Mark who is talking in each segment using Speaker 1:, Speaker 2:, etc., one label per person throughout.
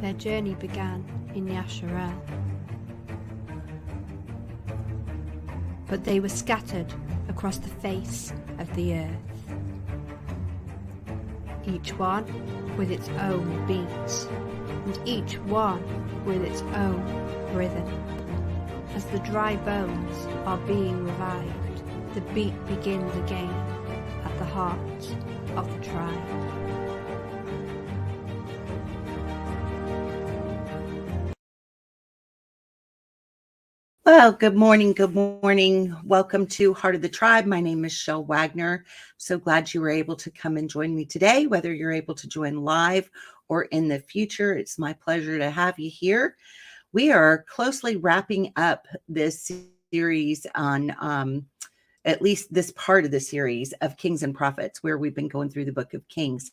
Speaker 1: Their journey began in Yasharel, but they were scattered across the face of the earth, each one with its own beat, and each one with its own rhythm. As the dry bones are being revived, the beat begins again at the heart of the tribe.
Speaker 2: Well, good morning. Good morning. Welcome to Heart of the Tribe. My name is Chelle Wagner. So glad you were able to come and join me today, whether you're able to join live or in the future. It's my pleasure to have you here. We are closely wrapping up this series on at least this part of the series of Kings and Prophets, where we've been going through the book of Kings.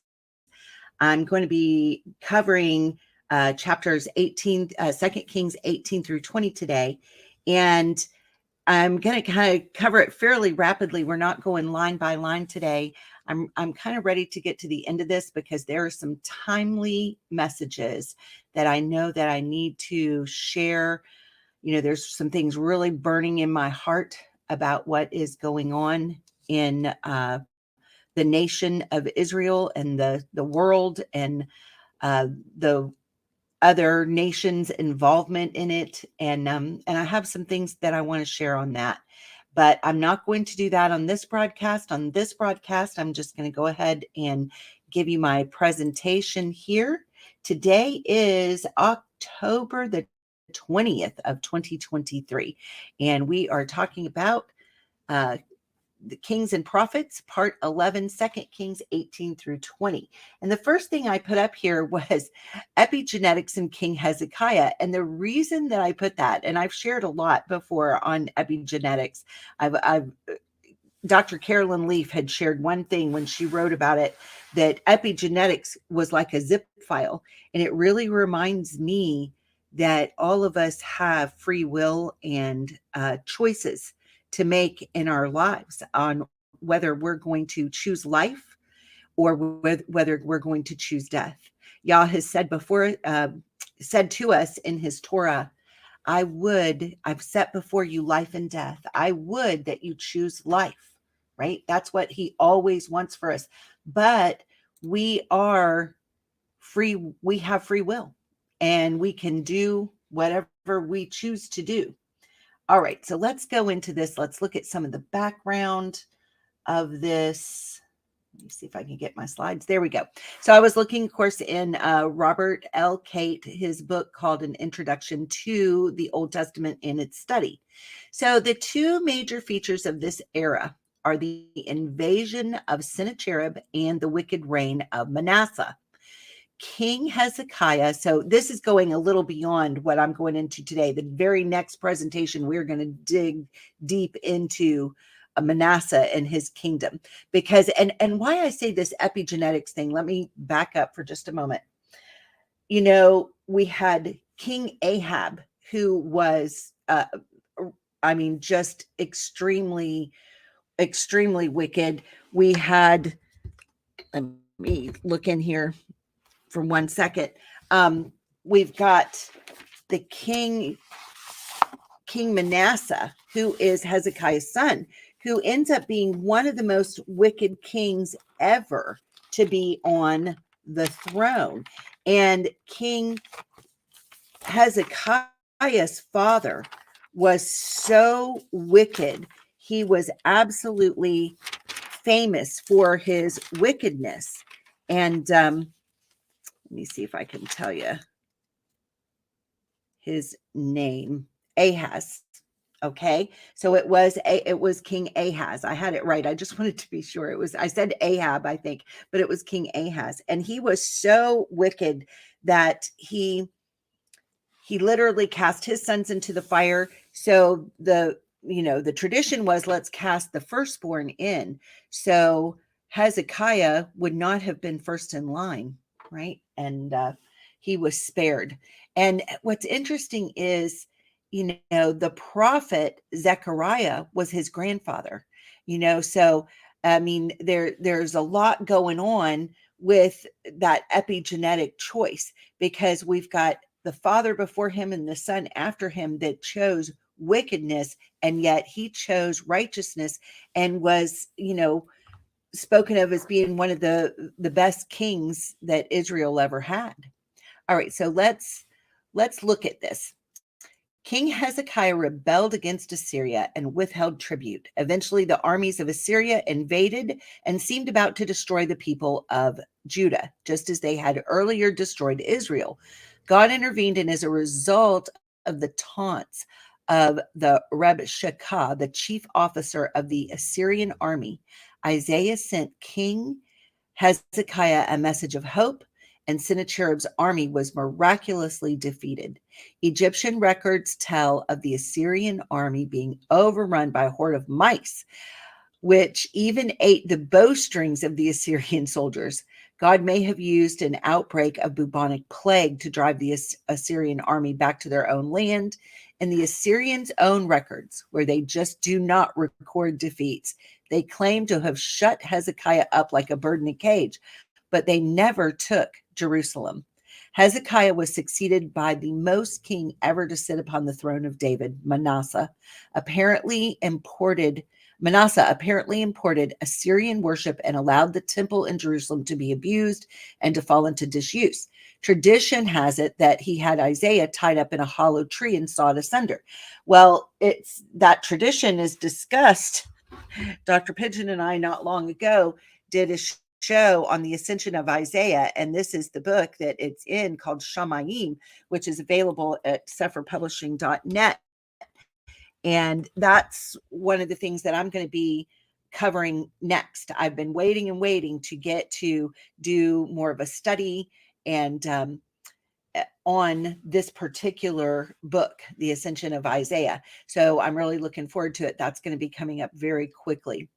Speaker 2: I'm going to be covering chapters 18, 2 Kings 18 through 20 today. And I'm going to kind of cover it fairly rapidly. We're not going line by line today. I'm kind of ready to get to the end of this because there are some timely messages that I know that I need to share. You know, there's some things really burning in my heart about what is going on in the nation of Israel and the world and the other nations' involvement in it. And I have some things that I want to share on that. But I'm not going to do that on this broadcast. On this broadcast, I'm just going to go ahead and give you my presentation here. Today is October the 20th of 2023. And we are talking about the Kings and Prophets, part 11, 2 Kings 18 through 20. And the first thing I put up here was Epigenetics and King Hezekiah. And the reason that I put that, and I've shared a lot before on epigenetics, Dr. Carolyn Leaf had shared one thing when she wrote about it, that epigenetics was like a zip file. And it really reminds me that all of us have free will and choices to make in our lives on whether we're going to choose life or whether we're going to choose death. Yah has said before, said to us in his Torah, I've set before you life and death. I would that you choose life, right? That's what he always wants for us. But we are free. We have free will and we can do whatever we choose to do. All right, so let's go into this. Let's look at some of the background of this. Let me see if I can get my slides. There we go. So I was looking, of course, in Robert L. Cate, his book called An Introduction to the Old Testament and its Study. So the two major features of this era are the invasion of Sennacherib and the wicked reign of Manasseh. King Hezekiah, so this is going a little beyond what I'm going into today. The very next presentation, we're going to dig deep into Manasseh and his kingdom. Because, and why I say this epigenetics thing, let me back up for just a moment. You know, we had King Ahab, who was, just extremely, extremely wicked. We had, let me look in here for 1 second. We've got the King Manasseh, who is Hezekiah's son, who ends up being one of the most wicked kings ever to be on the throne. And King Hezekiah's father was so wicked. He was absolutely famous for his wickedness. And let me see if I can tell you his name. Ahaz. Okay. So it was King Ahaz. I had it right. I just wanted to be sure. I said Ahab, I think, but it was King Ahaz. And he was so wicked that he literally cast his sons into the fire. So the tradition was, let's cast the firstborn in. So Hezekiah would not have been first in line. Right. And he was spared. And what's interesting is, the prophet Zechariah was his grandfather, so, there's a lot going on with that epigenetic choice, because we've got the father before him and the son after him that chose wickedness, and yet he chose righteousness and was, spoken of as being one of the best kings that Israel ever had. All right, so let's look at this. King Hezekiah rebelled against Assyria and withheld tribute. Eventually, the armies of Assyria invaded and seemed about to destroy the people of Judah, just as they had earlier destroyed Israel. God intervened, and as a result of the taunts of the Rabshakeh, the chief officer of the Assyrian army, Isaiah sent King Hezekiah a message of hope, and Sennacherib's army was miraculously defeated. Egyptian records tell of the Assyrian army being overrun by a horde of mice, which even ate the bowstrings of the Assyrian soldiers. God may have used an outbreak of bubonic plague to drive the Assyrian army back to their own land. In the Assyrians' own records, where they just do not record defeats, they claim to have shut Hezekiah up like a bird in a cage, but they never took Jerusalem. Hezekiah was succeeded by the most king ever to sit upon the throne of David, Manasseh apparently imported Assyrian worship and allowed the temple in Jerusalem to be abused and to fall into disuse. Tradition has it that he had Isaiah tied up in a hollow tree and sawed asunder. Well, it's that tradition is discussed. Dr. Pigeon and I not long ago did a show on the ascension of Isaiah, and this is the book that it's in, called Shamayim, which is available at cepherpublishing.net. And that's one of the things that I'm going to be covering next. I've been waiting to get to do more of a study and on this particular book, The Ascension of Isaiah. So I'm really looking forward to it. That's going to be coming up very quickly.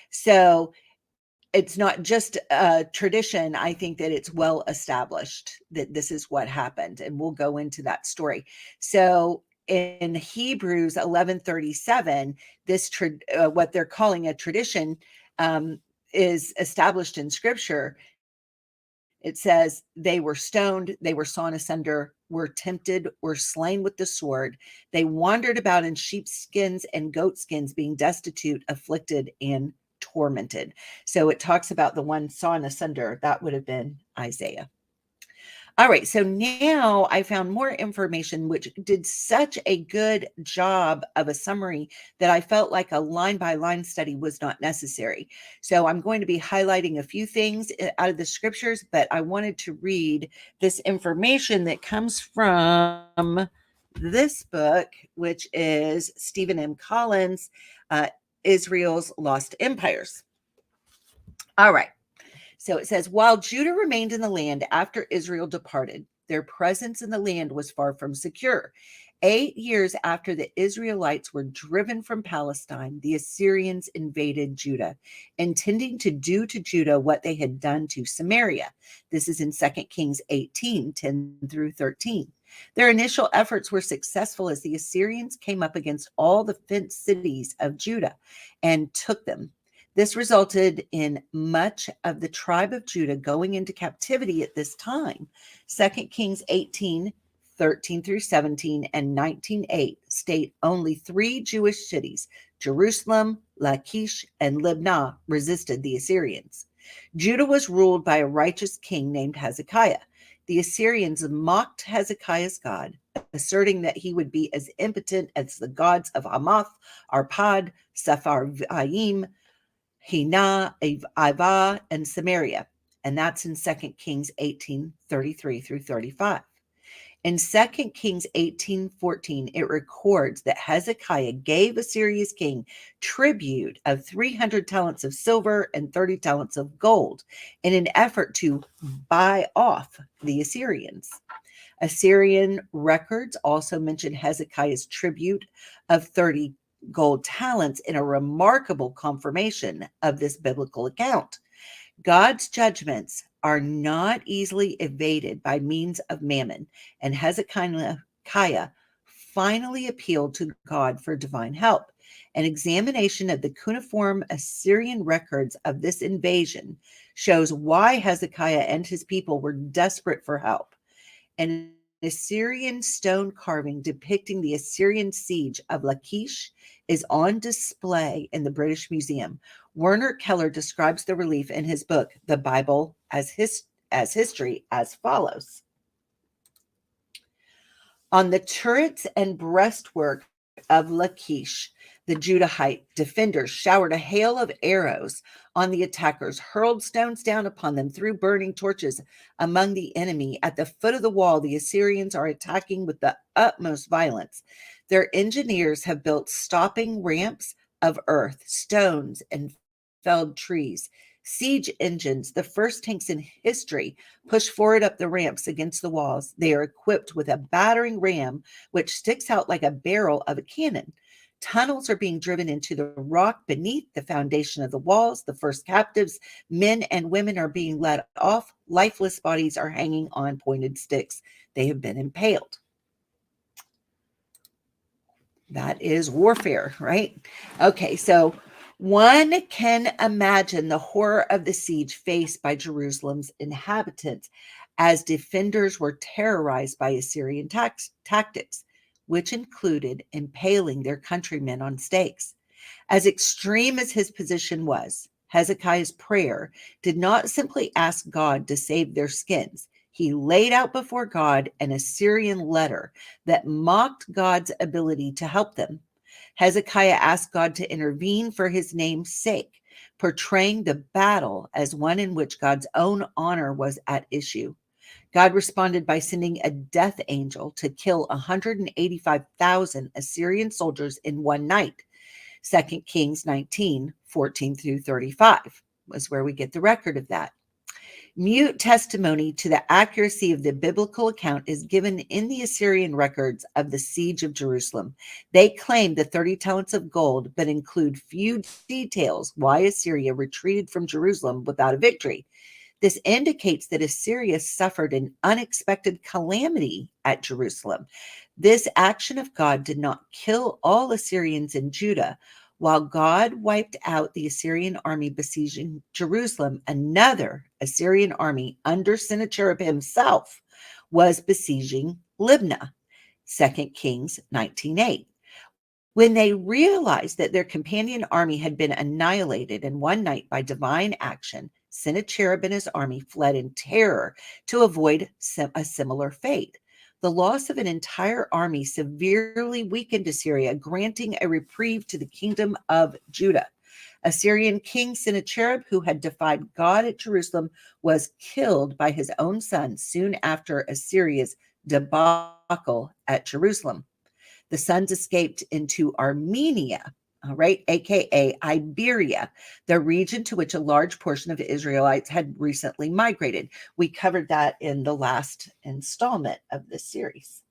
Speaker 2: So it's not just a tradition. I think that it's well established that this is what happened, and we'll go into that story. So in Hebrews 11:37, this what they're calling a tradition is established in Scripture. It says they were stoned, they were sawn asunder, were tempted, were slain with the sword. They wandered about in sheepskins and goatskins, being destitute, afflicted, and tormented. So it talks about the one sawn asunder. That would have been Isaiah. All right, so now I found more information, which did such a good job of a summary that I felt like a line-by-line study was not necessary. So I'm going to be highlighting a few things out of the scriptures, but I wanted to read this information that comes from this book, which is Stephen M. Collins, Israel's Lost Empires. All right. So it says, while Judah remained in the land after Israel departed, their presence in the land was far from secure. 8 years after the Israelites were driven from Palestine, the Assyrians invaded Judah, intending to do to Judah what they had done to Samaria. This is in 2 Kings 18:10-13. Their initial efforts were successful as the Assyrians came up against all the fenced cities of Judah and took them. This resulted in much of the tribe of Judah going into captivity at this time. 2 Kings 18:13-17 and 19:8 state only 3 Jewish cities, Jerusalem, Lachish, and Libnah, resisted the Assyrians. Judah was ruled by a righteous king named Hezekiah. The Assyrians mocked Hezekiah's God, asserting that he would be as impotent as the gods of Hamath, Arpad, Sepharvaim, Hena, Ivah, and Samaria. And that's in 2 Kings 18:33-35. In 2 Kings 18:14, it records that Hezekiah gave Assyria's king tribute of 300 talents of silver and 30 talents of gold in an effort to buy off the Assyrians. Assyrian records also mention Hezekiah's tribute of 30 gold talents in a remarkable confirmation of this biblical account. God's judgments are not easily evaded by means of mammon, and Hezekiah finally appealed to God for divine help. An examination of the cuneiform Assyrian records of this invasion shows why Hezekiah and his people were desperate for help. An Assyrian stone carving depicting the Assyrian siege of Lachish is on display in the British Museum. Werner Keller describes the relief in his book, The Bible as History, as follows. On the turrets and breastwork of Lachish, the Judahite defenders showered a hail of arrows on the attackers, hurled stones down upon them, threw burning torches among the enemy. At the foot of the wall, the Assyrians are attacking with the utmost violence. Their engineers have built stopping ramps of earth, stones, and felled trees. Siege engines, the first tanks in history, push forward up the ramps against the walls. They are equipped with a battering ram, which sticks out like a barrel of a cannon. Tunnels are being driven into the rock beneath the foundation of the walls. The first captives, men and women, are being led off. Lifeless bodies are hanging on pointed sticks. They have been impaled. That is warfare, right? Okay, so one can imagine the horror of the siege faced by Jerusalem's inhabitants as defenders were terrorized by Assyrian tactics, which included impaling their countrymen on stakes. As extreme as his position was, Hezekiah's prayer did not simply ask God to save their skins. He laid out before God an Assyrian letter that mocked God's ability to help them. Hezekiah asked God to intervene for his name's sake, portraying the battle as one in which God's own honor was at issue. God responded by sending a death angel to kill 185,000 Assyrian soldiers in one night. 2 Kings 19:14-35 was where we get the record of that. Mute testimony to the accuracy of the biblical account is given in the Assyrian records of the siege of Jerusalem. They claim the 30 talents of gold, but include few details why Assyria retreated from Jerusalem without a victory. This indicates that Assyria suffered an unexpected calamity at Jerusalem. This action of God did not kill all Assyrians in Judah. While God wiped out the Assyrian army besieging Jerusalem, another Assyrian army under Sennacherib himself was besieging Libnah. 2 Kings 19:8. When they realized that their companion army had been annihilated in one night by divine action, Sennacherib and his army fled in terror to avoid a similar fate. The loss of an entire army severely weakened Assyria, granting a reprieve to the kingdom of Judah. Assyrian king Sennacherib, who had defied God at Jerusalem, was killed by his own son soon after Assyria's debacle at Jerusalem. The sons escaped into Armenia, all right, aka Iberia, the region to which a large portion of the Israelites had recently migrated. We covered that in the last installment of this series.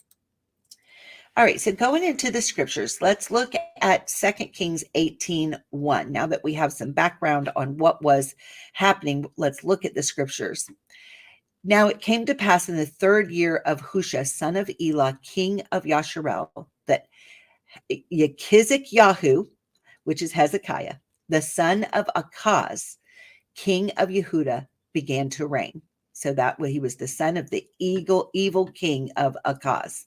Speaker 2: All right, so going into the scriptures, let's look at 2 Kings 18:1. Now that we have some background on what was happening, let's look at the scriptures. Now it came to pass in the 3rd year of Hushah, son of Elah, king of Yasharel, that Hezekiah, which is Hezekiah, the son of Achaz, king of Yehudah, began to reign. So that he was the son of the evil king of Achaz.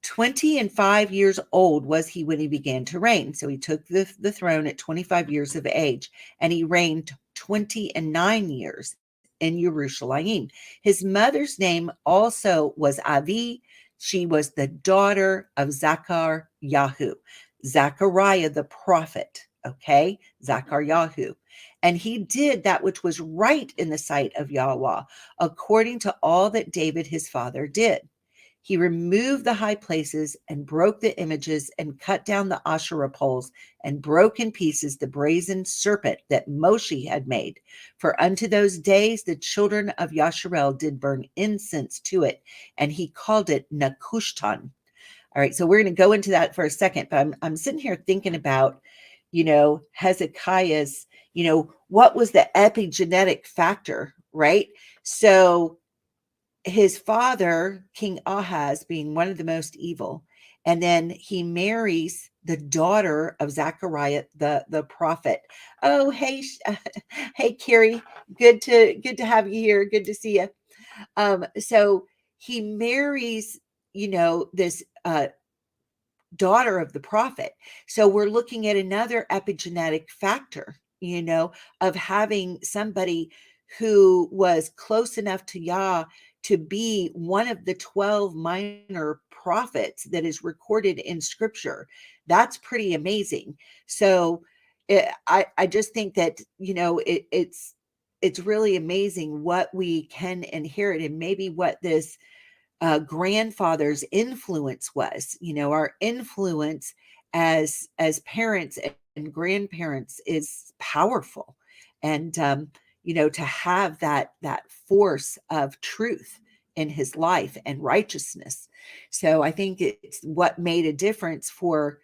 Speaker 2: 25 years old was he when he began to reign. So he took the throne at 25 years of age, and he reigned 29 years in Jerusalem. His mother's name also was Avi. She was the daughter of Zechariah the prophet, okay? Zechariah. And he did that which was right in the sight of Yahweh, according to all that David his father did. He removed the high places and broke the images and cut down the Asherah poles and broke in pieces the brazen serpent that Moshe had made. For unto those days the children of Yasharel did burn incense to it, and he called it Nehushtan. All right, so we're going to go into that for a second, but I'm sitting here thinking about, Hezekiah's, what was the epigenetic factor, right? So his father, King Ahaz, being one of the most evil, and then he marries the daughter of Zechariah the prophet. Oh, hey, hey, Carrie, good to have you here. Good to see you. So he marries, this daughter of the prophet. So we're looking at another epigenetic factor, of having somebody who was close enough to Yah to be one of the 12 minor prophets that is recorded in scripture. That's pretty amazing. So I just think that, it's really amazing what we can inherit, and maybe what this grandfather's influence was. Our influence as parents and grandparents is powerful, and to have that force of truth in his life and righteousness. So I think it's what made a difference for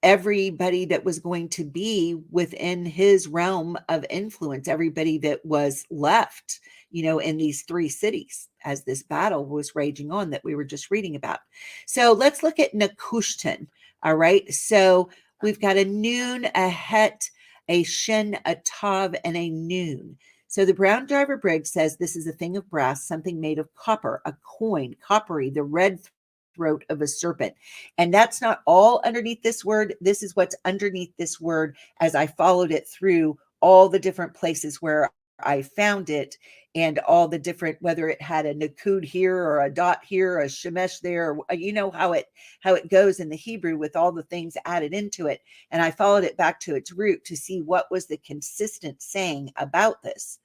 Speaker 2: everybody that was going to be within his realm of influence, everybody that was left, in these three cities as this battle was raging on that we were just reading about. So let's look at Nehushtan. All right. So we've got a noon, a het, a shin, a tav, and a noon. So the Brown Driver Briggs says this is a thing of brass, something made of copper, a coin, coppery, the red throat of a serpent. And that's not all underneath this word. This is what's underneath this word as I followed it through all the different places where I found it, and all the different, whether it had a nakud here or a dot here, a shemesh there, or how it goes in the Hebrew with all the things added into it. And I followed it back to its root to see what was the consistent saying about this.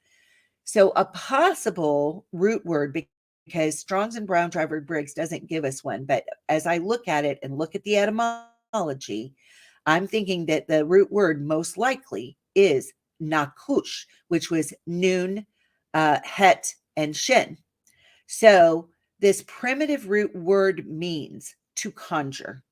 Speaker 2: So a possible root word, because Strong's and Brown Driver Briggs doesn't give us one, but as I look at it and look at the etymology, I'm thinking that the root word most likely is nakush, which was noon, het, and shin. So this primitive root word means to conjure.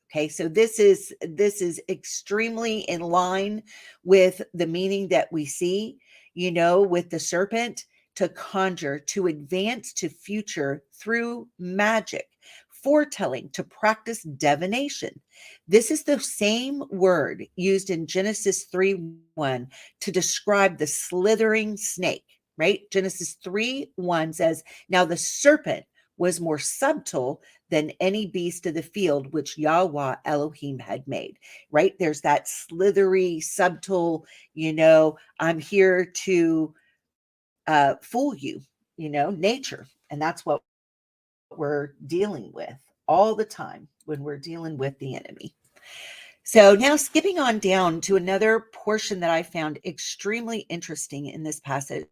Speaker 2: Okay, so this is extremely in line with the meaning that we see, with the serpent, to conjure, to advance to future through magic, foretelling, to practice divination. This is the same word used in Genesis 3:1 to describe the slithering snake, right? Genesis 3:1 says, "Now the serpent was more subtle than any beast of the field which Yahweh Elohim had made," right? There's that slithery, subtle, I'm here to fool you, nature. And that's what we're dealing with all the time when we're dealing with the enemy. So now skipping on down to another portion that I found extremely interesting in this passage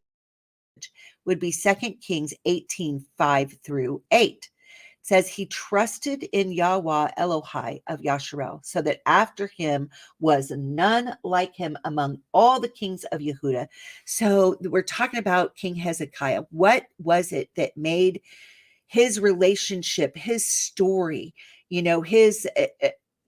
Speaker 2: would be 2 Kings 18:5-8. Says he trusted in Yahweh Elohai of Yasharel, so that after him was none like him among all the kings of Yehuda. So we're talking about King Hezekiah. What was it that made his relationship, his story, his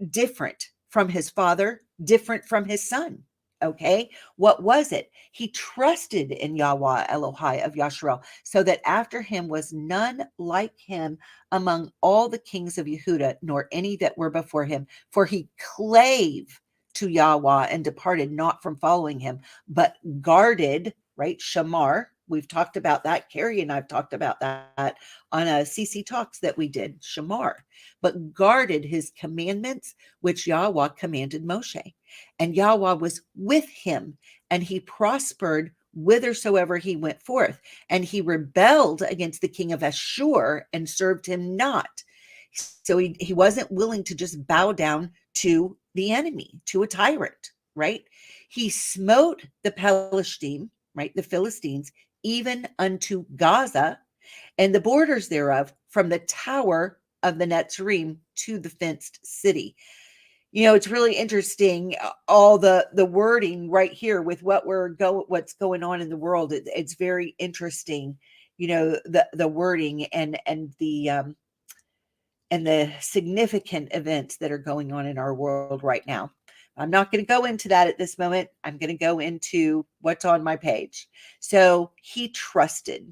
Speaker 2: different from his father, different from his son? Okay, what was it? He trusted in Yahweh Elohai of Yasharel, so that after him was none like him among all the kings of Yehuda, nor any that were before him. For he clave to Yahweh and departed not from following him, but guarded, right? Shamar. We've talked about that. Carrie and I've talked about that on a CC Talks that we did, Shamar, but guarded his commandments, which Yahweh commanded Moshe. And Yahweh was with him, and he prospered whithersoever he went forth. And he rebelled against the king of Ashur and served him not. So he wasn't willing to just bow down to the enemy, to a tyrant, right? He smote the Palestine, right, the Philistines, even unto Gaza and the borders thereof, from the tower of the Netzarim to the fenced city. It's really interesting, all the wording right here with what's going on in the world. It's very interesting, the wording and the significant events that are going on in our world right now. I'm not going to go into that at this moment. I'm going to go into what's on my page. So he trusted.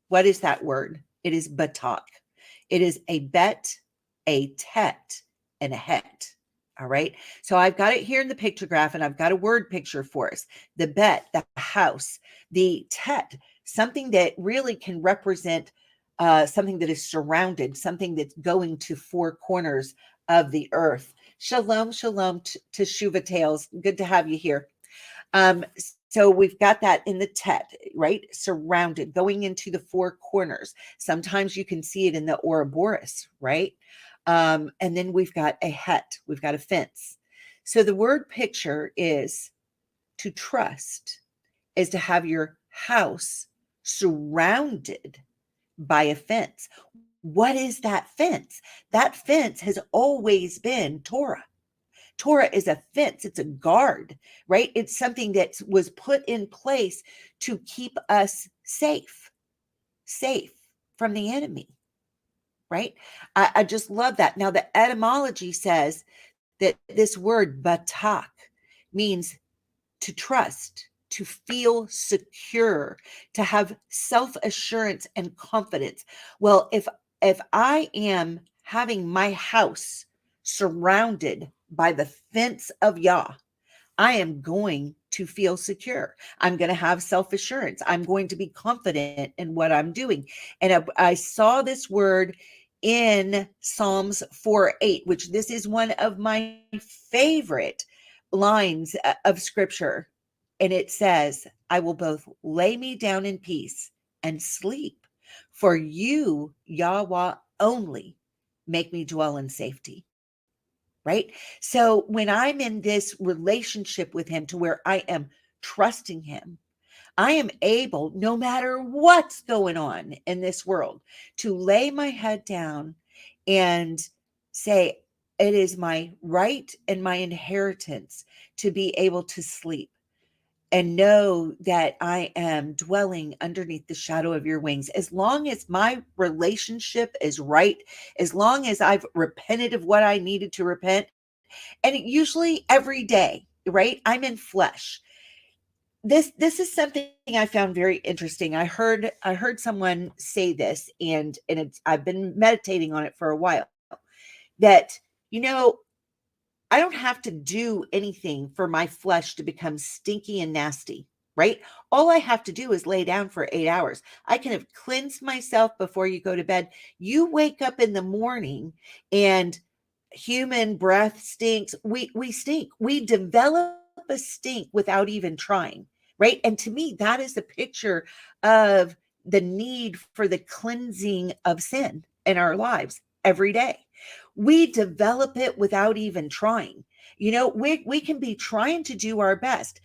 Speaker 2: What is that word? It is batak. It is a bet, a tet, and a het. All right. So I've got it here in the pictograph, and I've got a word picture for us. The bet, the house, the tet, something that really can represent something that is surrounded, something that's going to four corners of the earth. Shalom, shalom to Shuva Tales. Good to have you here. Um, so we've got that in the tet, right? Surrounded, going into the four corners. Sometimes you can see it in the Ouroboros, right? And then we've got a het, we've got a fence. So the word picture is to trust, is to have your house surrounded by a fence. What is that fence? That fence has always been Torah. Torah is a fence, it's a guard, right? It's something that was put in place to keep us safe from the enemy, right? I just love that. Now, the etymology says that this word batak means to trust, to feel secure, to have self-assurance and confidence. Well, if I am having my house surrounded by the fence of Yah, I am going to feel secure. I'm going to have self-assurance. I'm going to be confident in what I'm doing. And I saw this word in Psalms 4:8, which this is one of my favorite lines of scripture. And it says, I will both lay me down in peace and sleep, for you, Yahweh, only make me dwell in safety. Right? So when I'm in this relationship with him to where I am trusting him, I am able, no matter what's going on in this world, to lay my head down and say, it is my right and my inheritance to be able to sleep and know that I am dwelling underneath the shadow of your wings. As long as my relationship is right, as long as I've repented of what I needed to repent, and usually every day, right? I'm in flesh. This is something I found very interesting. I heard someone say this, and I've been meditating on it for a while. That I don't have to do anything for my flesh to become stinky and nasty, right? All I have to do is lay down for 8 hours. I can have cleansed myself before you go to bed. You wake up in the morning and human breath stinks. We stink. We develop a stink without even trying, right? And to me, that is a picture of the need for the cleansing of sin in our lives every day. We develop it without even trying. We can be trying to do our best,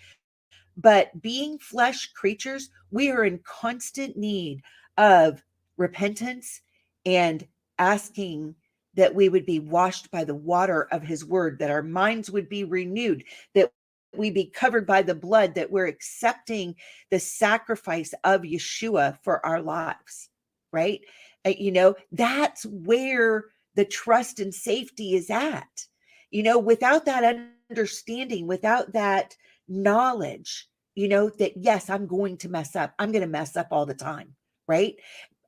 Speaker 2: but being flesh creatures, we are in constant need of repentance and asking that we would be washed by the water of his word, that our minds would be renewed, that we be covered by the blood, that we're accepting the sacrifice of Yeshua for our lives, right? That's where the trust and safety is at. Without that understanding, without that knowledge, that yes, I'm going to mess up. I'm going to mess up all the time, right?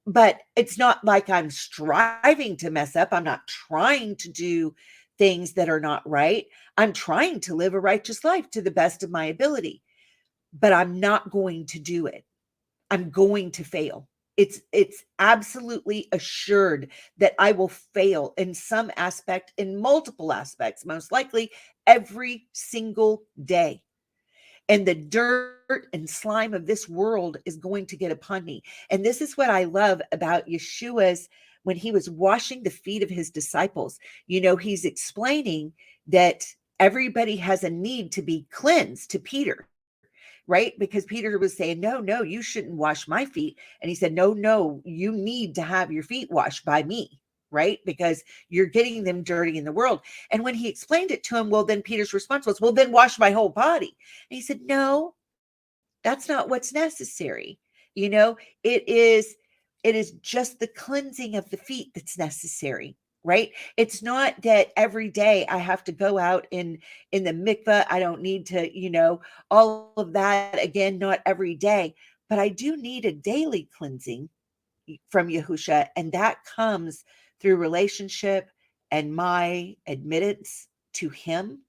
Speaker 2: But it's not like I'm striving to mess up. I'm not trying to do things that are not right. I'm trying to live a righteous life to the best of my ability, but I'm not going to do it. I'm going to fail. It's absolutely assured that I will fail in some aspect, in multiple aspects, most likely every single day. And the dirt and slime of this world is going to get upon me. And this is what I love about Yeshua's, when he was washing the feet of his disciples. He's explaining that everybody has a need to be cleansed to Peter, right? Because Peter was saying, no, you shouldn't wash my feet. And he said, no, you need to have your feet washed by me, right? Because you're getting them dirty in the world. And when he explained it to him, well, then Peter's response was, well, then wash my whole body. And he said, no, that's not what's necessary. It is just the cleansing of the feet that's necessary, right? It's not that every day I have to go out in the mikveh. I don't need to, all of that. Again, not every day, but I do need a daily cleansing from Yahusha. And that comes through relationship and my admittance to him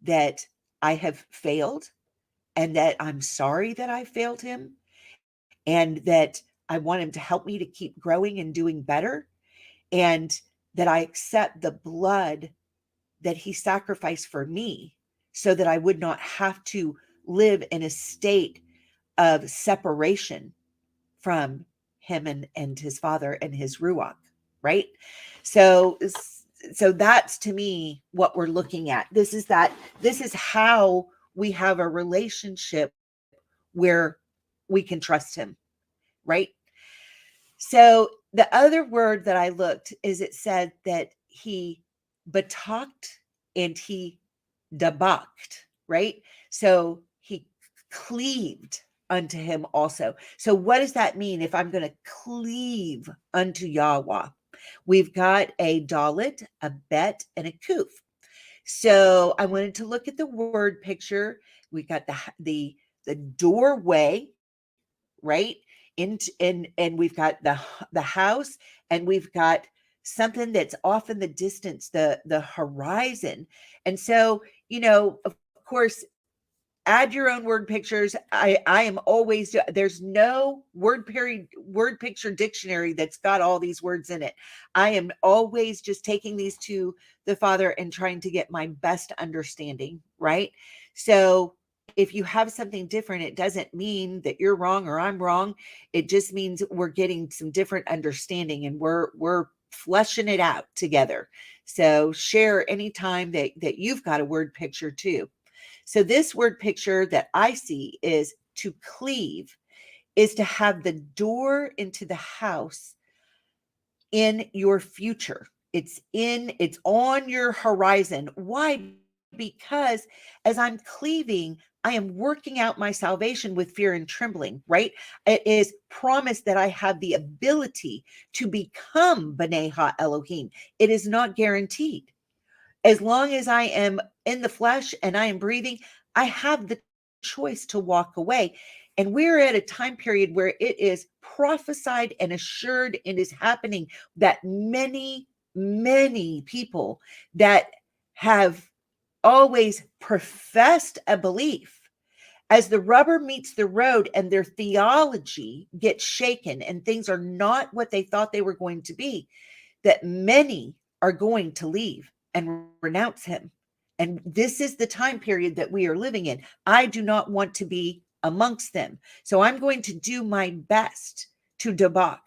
Speaker 2: that I have failed and that I'm sorry that I failed him and that I want him to help me to keep growing and doing better, and that I accept the blood that he sacrificed for me so that I would not have to live in a state of separation from him and his father and his ruach, right? So that's to me what we're looking at. This is how we have a relationship where we can trust him, right? So the other word that I looked is it said that he betalked and he debauched, right? So he cleaved unto him also. So what does that mean if I'm going to cleave unto Yahweh? We've got a dalet, a bet, and a kuf. So I wanted to look at the word picture. We got the doorway, right? And we've got the house, and we've got something that's off in the distance, the horizon. And so, of course, add your own word pictures. I am always, there's no word picture dictionary that's got all these words in it. I am always just taking these to the Father and trying to get my best understanding, right? So if you have something different, it doesn't mean that you're wrong or I'm wrong. It just means we're getting some different understanding, and we're fleshing it out together. So share anytime that you've got a word picture too. So this word picture that I see is to cleave, is to have the door into the house in your future. It's on your horizon. Why? Because as I'm cleaving, I am working out my salvation with fear and trembling, right? It is promised that I have the ability to become B'nai Ha Elohim. It is not guaranteed. As long as I am in the flesh and I am breathing, I have the choice to walk away. And we're at a time period where it is prophesied and assured and is happening that many, many people that have always professed a belief, as the rubber meets the road and their theology gets shaken and things are not what they thought they were going to be, that many are going to leave and renounce him. And this is the time period that we are living in. I do not want to be amongst them. So I'm going to do my best to debak,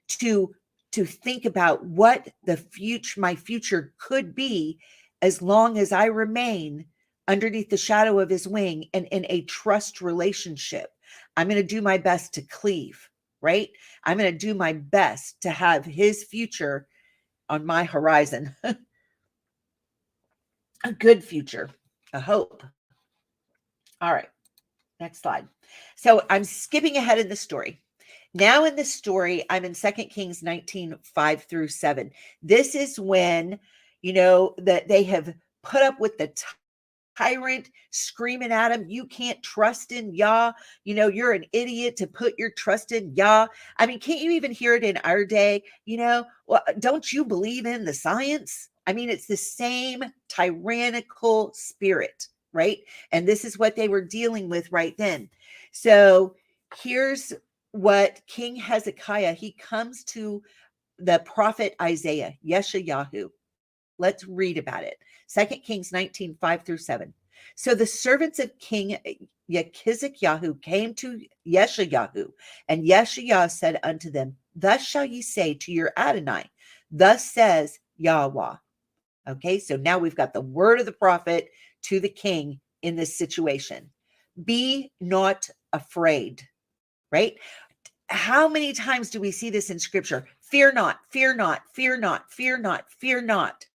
Speaker 2: to think about what my future could be, as long as I remain underneath the shadow of his wing and in a trust relationship. I'm going to do my best to cleave, right? I'm going to do my best to have his future on my horizon. A good future, a hope. All right, next slide. So I'm skipping ahead in the story. Now in the story, I'm in 2 Kings 19, 5 through 7. This is when, that they have put up with the tyrant screaming at him, you can't trust in Yah. You're an idiot to put your trust in Yah. I mean, can't you even hear it in our day? Well, don't you believe in the science? I mean, it's the same tyrannical spirit, right? And this is what they were dealing with right then. So here's what King Hezekiah, he comes to the prophet Isaiah, Yeshayahu. Let's read about it. 2 Kings 19, 5 through 7. So the servants of King Hezekiah came to Yeshayahu, and Yeshayahu said unto them, thus shall ye say to your Adonai, thus says Yahweh. Okay, so now we've got the word of the prophet to the king in this situation. Be not afraid, right? How many times do we see this in scripture? Fear not, fear not, fear not, fear not, fear not,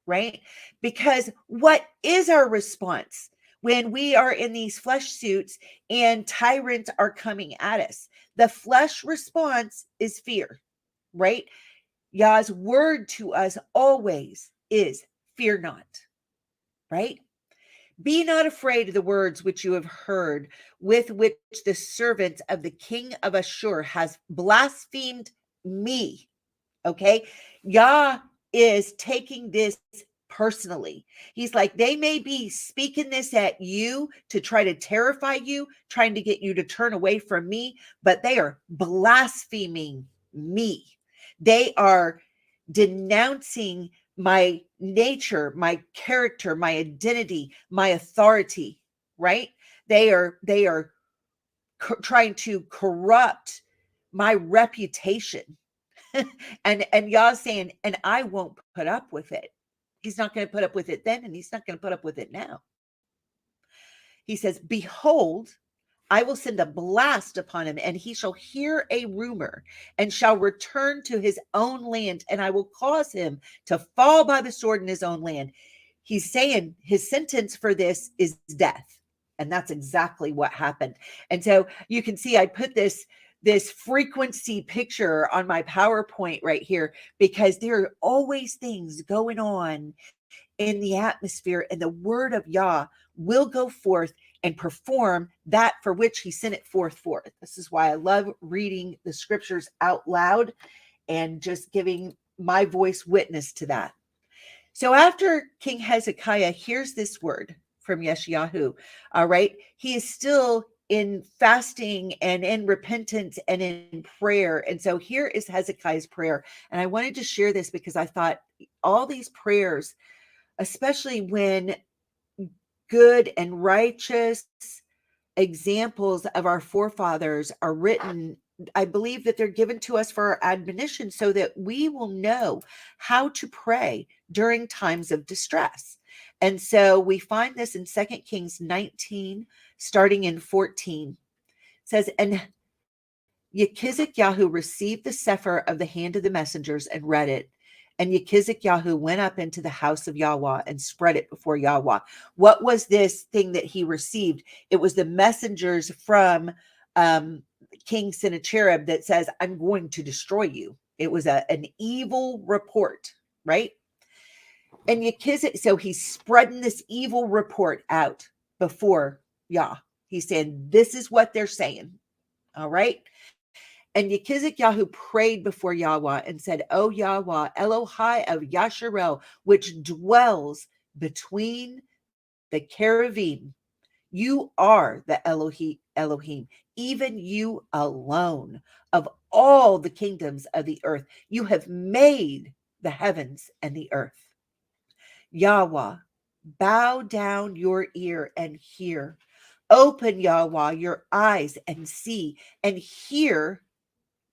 Speaker 2: right? Because what is our response when we are in these flesh suits and tyrants are coming at us? The flesh response is fear, right? Yah's word to us always is fear not, right? Be not afraid of the words which you have heard, with which the servant of the king of Ashur has blasphemed me. Okay. Yah is taking this personally. He's like, they may be speaking this at you to try to terrify you, trying to get you to turn away from me, but they are blaspheming me. They are denouncing my nature, my character, my identity, my authority, right? They are trying to corrupt my reputation. and Yah's saying, and I won't put up with it. He's not going to put up with it then, and he's not going to put up with it now. He says, behold, I will send a blast upon him, and he shall hear a rumor and shall return to his own land, and I will cause him to fall by the sword in his own land. He's saying his sentence for this is death. And that's exactly what happened. And so you can see I put this frequency picture on my PowerPoint right here, because there are always things going on in the atmosphere, and the word of Yah will go forth and perform that for which he sent it forth. This is why I love reading the scriptures out loud and just giving my voice witness to that. So after King Hezekiah hears this word from Yeshayahu, all right, he is still in fasting and in repentance and in prayer. And so here is Hezekiah's prayer. And I wanted to share this because I thought all these prayers, especially when good and righteous examples of our forefathers are written, I believe that they're given to us for our admonition so that we will know how to pray during times of distress. And so we find this in 2 Kings 19, starting in 14. It says, and Hezekiah received the Cepher of the hand of the messengers and read it. And Hezekiah went up into the house of Yahweh and spread it before Yahweh. What was this thing that he received? It was the messengers from King Sennacherib that says, I'm going to destroy you. It was an evil report, right? And so he's spreading this evil report out before Yah. He's saying, this is what they're saying. All right. And Hezekiah prayed before Yahweh and said, O Yahweh, Elohai of Yasharel, which dwells between the cherubim, you are the Elohim, even you alone of all the kingdoms of the earth. You have made the heavens and the earth. Yahweh, bow down your ear and hear. Open, Yahweh, your eyes and see and hear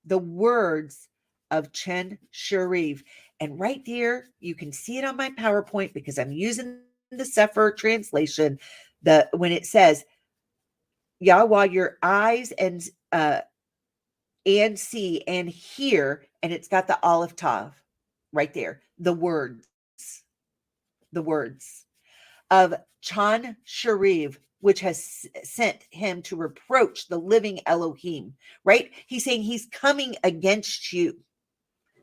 Speaker 2: the words of Chen Sharif. And right there, you can see it on my PowerPoint because I'm using the Cepher translation. When it says, Yahweh, your eyes and see and hear, and it's got the Aleph Tav right there. The words of Chan Sharif, which has sent him to reproach the living Elohim, right? He's saying he's coming against you.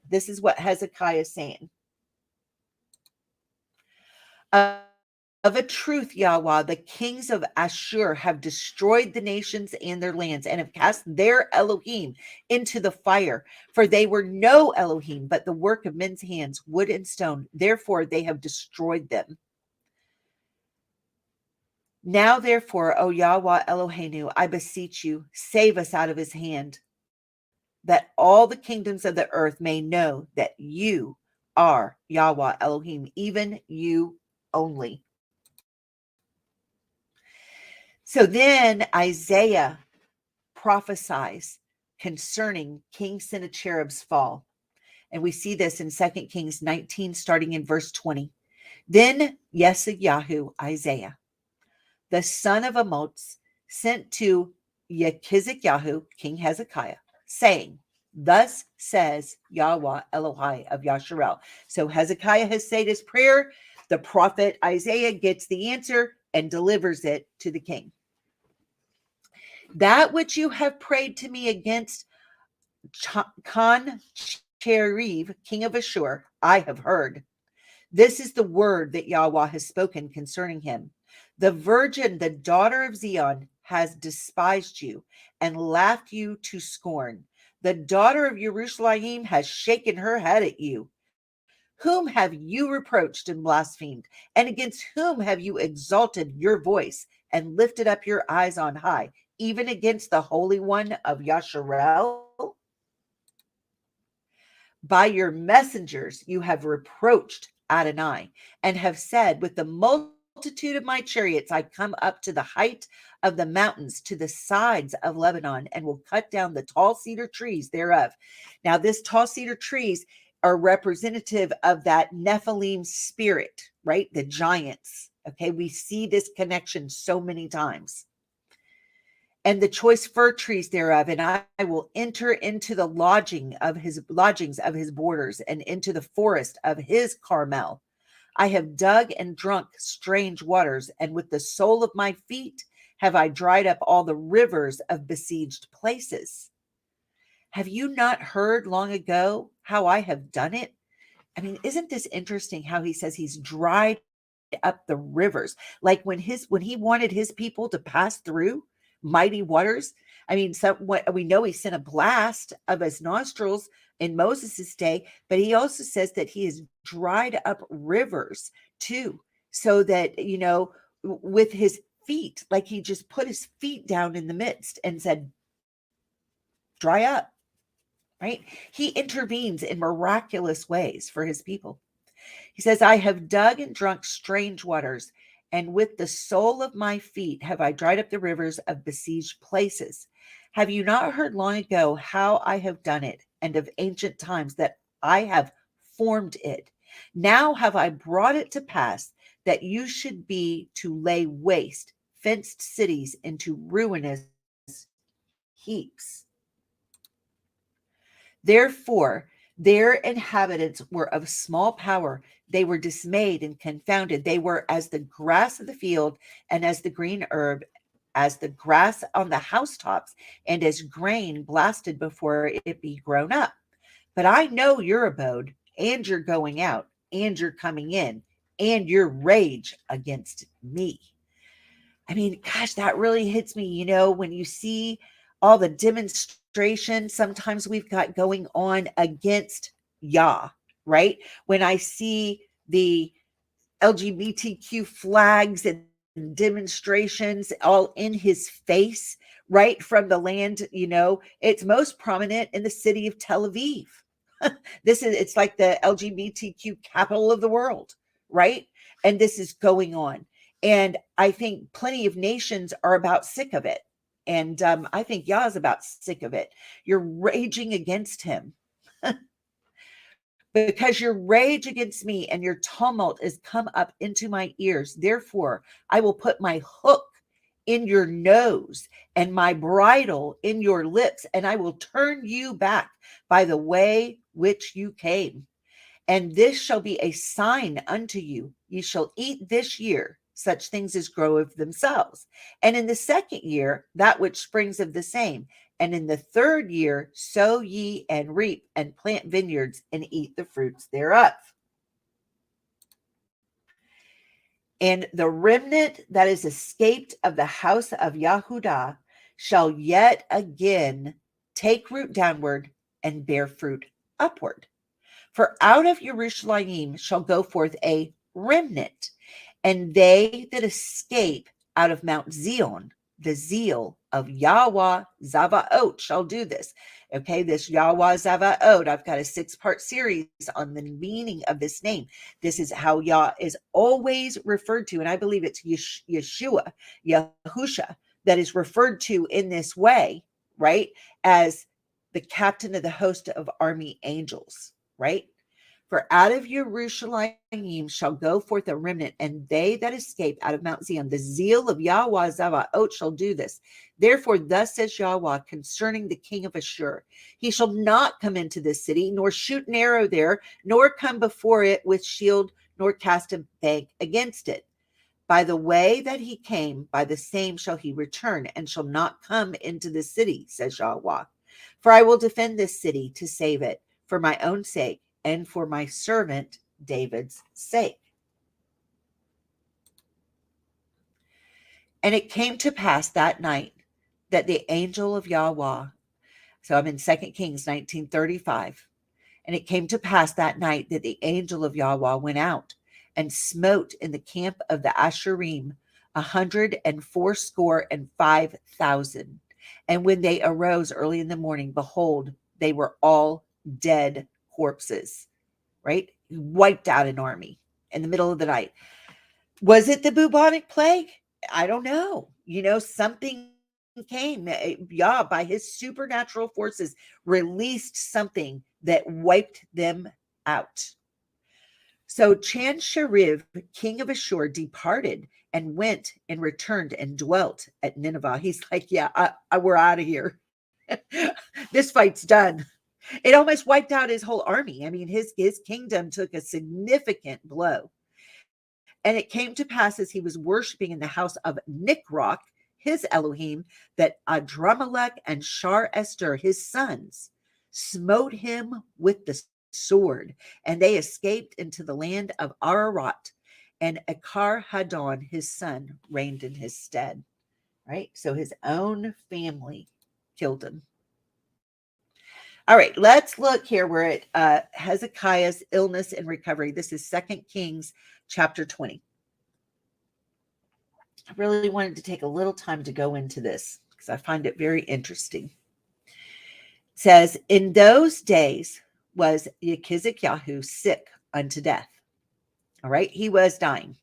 Speaker 2: This is what Hezekiah is saying. Of a truth, Yahweh, the kings of Ashur have destroyed the nations and their lands and have cast their Elohim into the fire. For they were no Elohim, but the work of men's hands, wood and stone. Therefore, they have destroyed them. Now, therefore, O Yahweh Eloheinu, I beseech you, save us out of his hand, that all the kingdoms of the earth may know that you are Yahweh Elohim, even you only. So then Isaiah prophesies concerning King Sennacherib's fall. And we see this in 2 Kings 19, starting in verse 20. Then Yeshayahu, Isaiah, the son of Amoz, sent to Hezekiah, King Hezekiah, saying, thus says Yahweh Elohai of Yasharel. So Hezekiah has said his prayer. The prophet Isaiah gets the answer and delivers it to the king. That which you have prayed to me against Khan Cherib, king of Ashur, I have heard. This is the word that Yahweh has spoken concerning him. The virgin, the daughter of Zion, has despised you and laughed you to scorn. The daughter of Jerusalem has shaken her head at you. Whom have you reproached and blasphemed? And against whom have you exalted your voice and lifted up your eyes on high, even against the Holy One of Yasharel? By your messengers you have reproached Adonai, and have said, with the multitude of my chariots I come up to the height of the mountains, to the sides of Lebanon, and will cut down the tall cedar trees thereof. Now, this tall cedar trees are representative of that Nephilim spirit, right? The giants. Okay, we see this connection so many times. And the choice fir trees thereof, and I will enter into the lodgings of his borders, and into the forest of his Carmel. I have dug and drunk strange waters, and with the sole of my feet have I dried up all the rivers of besieged places. Have you not heard long ago how I have done it? I mean, isn't this interesting how he says he's dried up the rivers? Like when he wanted his people to pass through mighty waters. I mean, we know he sent a blast of his nostrils in Moses' day, but he also says that he has dried up rivers too, so that, with his feet, like he just put his feet down in the midst and said, dry up, right? He intervenes in miraculous ways for his people. He says, I have dug and drunk strange waters, and with the sole of my feet have I dried up the rivers of besieged places. Have you not heard long ago how I have done it, and of ancient times that I have formed it? Now have I brought it to pass that you should be to lay waste fenced cities into ruinous heaps. Therefore, their inhabitants were of small power. They were dismayed and confounded. They were as the grass of the field, and as the green herb, as the grass on the housetops, and as grain blasted before it be grown up. But I know your abode, and your going out, and your coming in, and your rage against me. I mean, gosh, that really hits me, when you see all the demonstrations sometimes we've got going on against Yah, right? When I see the LGBTQ flags and demonstrations all in his face, right from the land, it's most prominent in the city of Tel Aviv. It's like the LGBTQ capital of the world, right? And this is going on. And I think plenty of nations are about sick of it. And I think Yah is about sick of it. You're raging against him. Because your rage against me and your tumult is come up into my ears. Therefore, I will put my hook in your nose and my bridle in your lips, and I will turn you back by the way which you came. And this shall be a sign unto you. Ye shall eat this year such things as grow of themselves. And in the second year, that which springs of the same. And in the third year, sow ye and reap and plant vineyards and eat the fruits thereof. And the remnant that is escaped of the house of Yahudah shall yet again take root downward and bear fruit upward. For out of Jerusalem shall go forth a remnant, and they that escape out of Mount Zion, the zeal of Yahweh Zavaot shall do this. Okay, this Yahweh Zavaot, I've got a 6-part series on the meaning of this name. This is how Yah is always referred to, and I believe it's Yeshua, Yahusha, that is referred to in this way, right, as the captain of the host of army angels, right? For out of Jerusalem shall go forth a remnant, and they that escape out of Mount Zion, the zeal of Yahweh Zavaot shall do this. Therefore, thus says Yahweh concerning the king of Ashur, he shall not come into this city, nor shoot an arrow there, nor come before it with shield, nor cast a bank against it. By the way that he came, by the same shall he return, and shall not come into the city, says Yahweh. For I will defend this city to save it, for my own sake, and for my servant David's sake. And it came to pass that night that the angel of Yahweh, so I'm in 2 Kings 19:35, And it came to pass that night that the angel of Yahweh went out and smote in the camp of the Asherim 185,000. And when they arose early in the morning, behold, they were all dead corpses, right? He wiped out an army in the middle of the night. Was it the bubonic plague? I don't know. Something came. Yah, by his supernatural forces, released something that wiped them out. So Chan-Shariv, king of Ashur, departed and went and returned and dwelt at Nineveh. He's like, yeah, we're out of here. This fight's done. It almost wiped out his whole army. I mean, his kingdom took a significant blow. And it came to pass as he was worshiping in the house of Nikroch, his Elohim, that Adramelech and Shar-Esther, his sons, smote him with the sword, and they escaped into the land of Ararat, and Akar-Hadon, his son, reigned in his stead. Right? So his own family killed him. All right, let's look here. We're at Hezekiah's illness and recovery. This is 2 Kings chapter 20. I really wanted to take a little time to go into this because I find it very interesting. It says, in those days was Hezekiah sick unto death. All right, he was dying.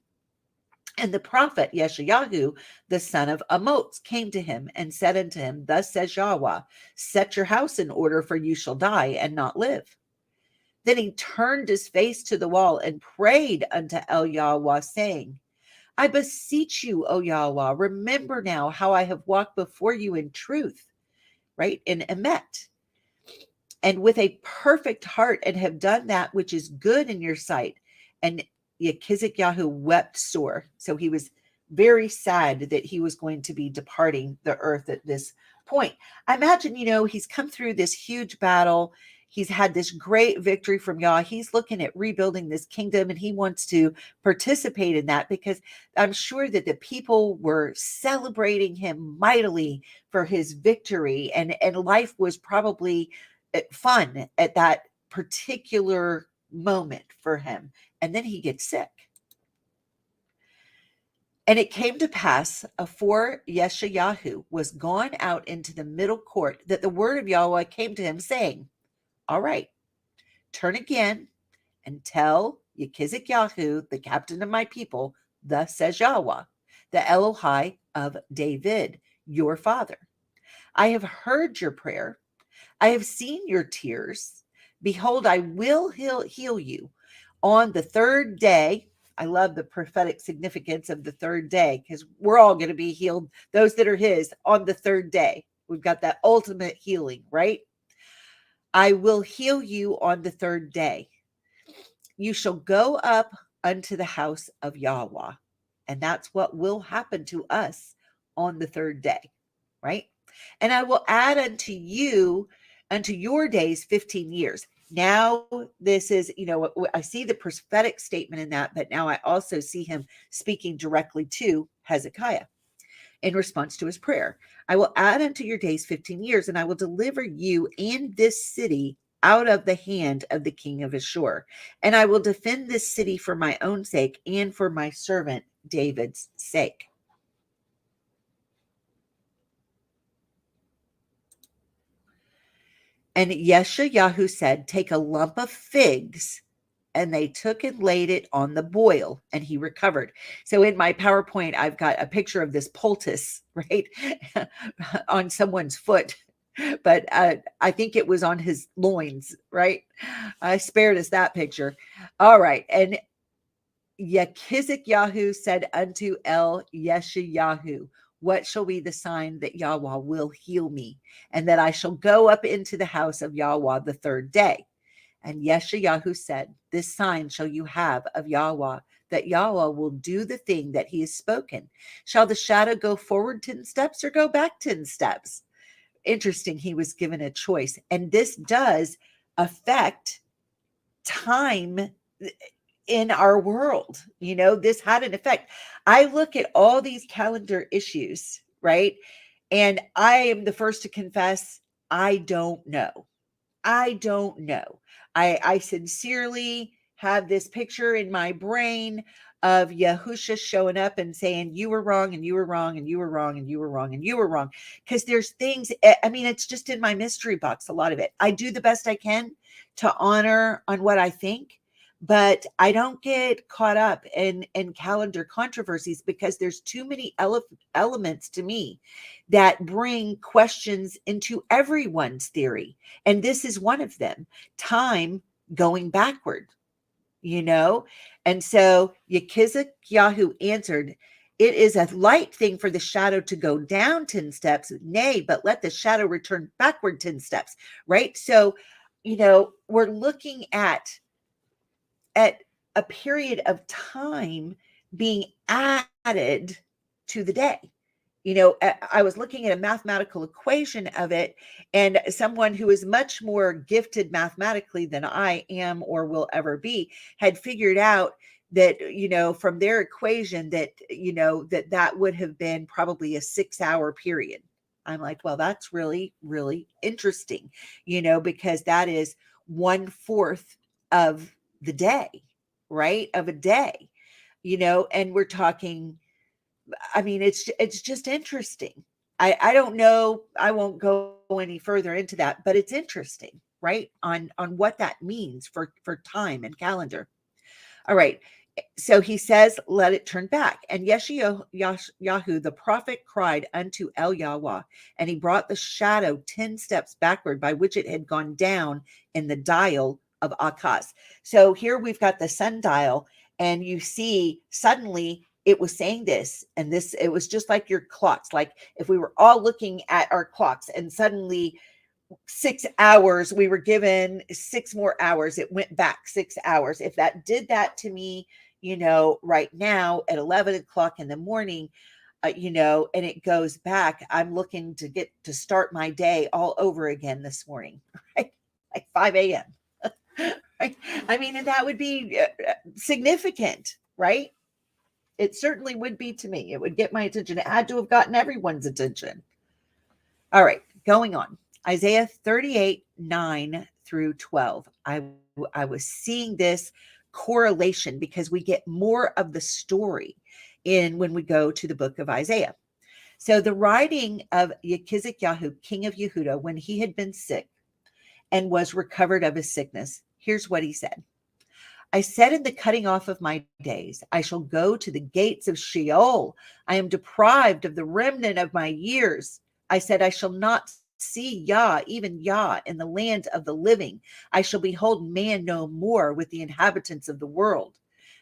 Speaker 2: And the prophet Yeshayahu, the son of Amoz, came to him and said unto him, thus says Yahweh, set your house in order, for you shall die and not live. Then he turned his face to the wall and prayed unto El Yahweh, saying, I beseech you, O Yahweh, remember now how I have walked before you in truth, right, in Emet, and with a perfect heart, and have done that which is good in your sight. And Hezekiah wept sore. So he was very sad that he was going to be departing the earth at this point. I imagine, he's come through this huge battle. He's had this great victory from Yah. He's looking at rebuilding this kingdom, and he wants to participate in that because I'm sure that the people were celebrating him mightily for his victory, and life was probably fun at that particular moment for him. And then he gets sick. And it came to pass, afore Yeshayahu was gone out into the middle court, that the word of Yahweh came to him, saying, all right, turn again and tell Hezekiah, the captain of my people, thus says Yahweh, the Elohai of David, your father. I have heard your prayer. I have seen your tears. Behold, I will heal you on the third day. I love the prophetic significance of the third day because we're all going to be healed, those that are his, on the third day. We've got that ultimate healing, right? I will heal you on the third day. You shall go up unto the house of Yahweh. And that's what will happen to us on the third day, right? And I will add unto your days 15 years. Now, this is, I see the prophetic statement in that, but now I also see him speaking directly to Hezekiah in response to his prayer. I will add unto your days 15 years, and I will deliver you and this city out of the hand of the king of Ashur. And I will defend this city for my own sake and for my servant David's sake. And Yeshayahu said, take a lump of figs. And they took and laid it on the boil, and he recovered. So in my PowerPoint, I've got a picture of this poultice, right, on someone's foot. But I think it was on his loins, right? I spared us that picture. All right. And Hezekiah said unto El Yeshayahu, what shall be the sign that Yahweh will heal me, and that I shall go up into the house of Yahweh the third day? And Yeshayahu said, this sign shall you have of Yahweh, that Yahweh will do the thing that he has spoken. Shall the shadow go forward 10 steps or go back 10 steps? Interesting. He was given a choice. And this does affect time in our world. This had an effect. I look at all these calendar issues, right? And I am the first to confess, I don't know. I sincerely have this picture in my brain of Yahusha showing up and saying, you were wrong, and you were wrong, and you were wrong, and you were wrong, and you were wrong. Because there's things, I mean, it's just in my mystery box, a lot of it. I do the best I can to honor on what I think, but I don't get caught up in calendar controversies, because there's too many elements to me that bring questions into everyone's theory. And this is one of them: time going backward. And so Hezekiah answered, it is a light thing for the shadow to go down 10 steps. Nay, but let the shadow return backward 10 steps. Right. So, we're looking at a period of time being added to the day. I was looking at a mathematical equation of it, and someone who is much more gifted mathematically than I am or will ever be had figured out that, from their equation that, that would have been probably a 6-hour period. I'm like, well, that's really, really interesting, because that is 1/4 of the day, right? Of a day, and we're talking, I mean, it's just interesting. I don't know. I won't go any further into that, but it's interesting, right? On what that means for time and calendar. All right. So he says, let it turn back. And Yahoo, the prophet, cried unto El Yahweh, and he brought the shadow 10 steps backward, by which it had gone down in the dial of Akaz. So here we've got the sundial, and you see suddenly it was saying this, and this, it was just like your clocks. Like if we were all looking at our clocks, and suddenly 6 hours, we were given 6 more hours, it went back 6 hours. If that did that to me, right now at 11 o'clock in the morning, and it goes back, I'm looking to get to start my day all over again this morning, right? Like 5 a.m. Right? I mean, and that would be significant, right? It certainly would be to me. It would get my attention. It had to have gotten everyone's attention. All right, going on. Isaiah 38, 9 through 12. I was seeing this correlation, because we get more of the story when we go to the book of Isaiah. So the writing of Hezekiah, king of Yehuda, when he had been sick and was recovered of his sickness, here's what he said. I said in the cutting off of my days, I shall go to the gates of Sheol. I am deprived of the remnant of my years. I said, I shall not see Yah, even Yah, in the land of the living. I shall behold man no more with the inhabitants of the world.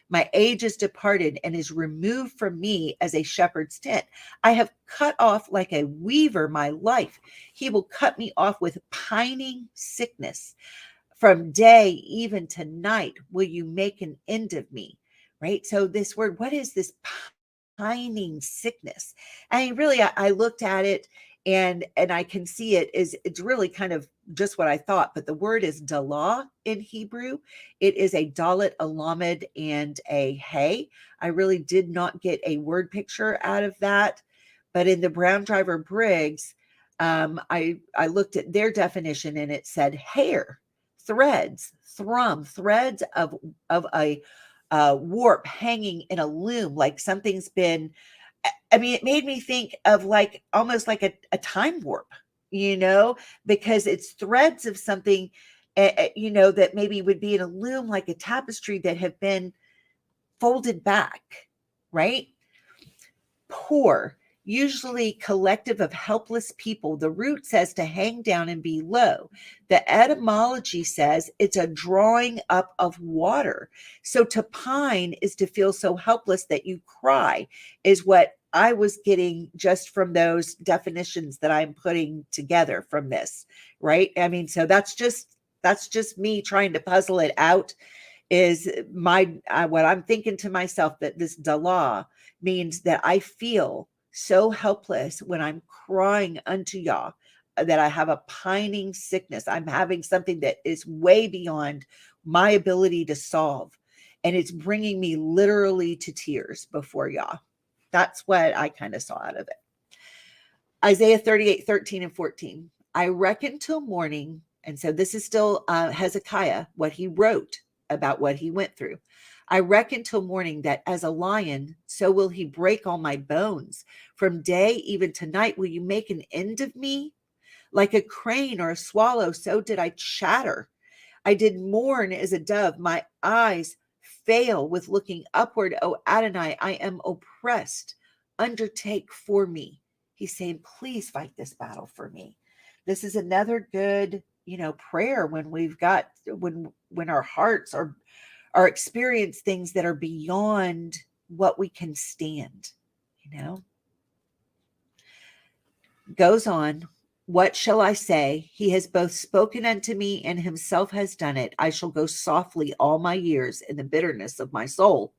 Speaker 2: My age is departed and is removed from me as a shepherd's tent. I have cut off like a weaver my life. He will cut me off with pining sickness. From day even to night will you make an end of me, right? So this word, what is this pining sickness? I mean, really, I looked at it, and I can see it's really kind of just what I thought, but the word is dalah in Hebrew. It is a dalet, a lamed, and a hey. I really did not get a word picture out of that, but in the Brown Driver Briggs, I looked at their definition, and it said hair, threads, threads of a warp hanging in a loom, like something's been, I mean, it made me think of like almost like a time warp, because it's threads of something, that maybe would be in a loom, like a tapestry that have been folded back, right? Poor, usually collective of helpless people. The root says to hang down and be low. The etymology says it's a drawing up of water. So to pine is to feel so helpless that you cry, is what I was getting just from those definitions that I'm putting together from this, right? I mean, so that's just me trying to puzzle it out. Is what I'm thinking to myself, that this dalah means that I feel so helpless when I'm crying unto Yah, that I have a pining sickness. I'm having something that is way beyond my ability to solve, and it's bringing me literally to tears before Yah. That's what I kind of saw out of it. Isaiah 38, 13 and 14. I reckon till morning And so this is still Hezekiah, what he wrote about what he went through. I reckon till morning that as a lion, so will he break all my bones. From day even to night will you make an end of me? Like a crane or a swallow, so did I chatter. I did mourn as a dove. My eyes fail with looking upward. O Adonai, I am oppressed. Undertake for me. He's saying, please fight this battle for me. This is another good, prayer when we've got when our hearts are experience things that are beyond what we can stand, Goes on. What shall I say? He has both spoken unto me and himself has done it. I shall go softly all my years in the bitterness of my soul.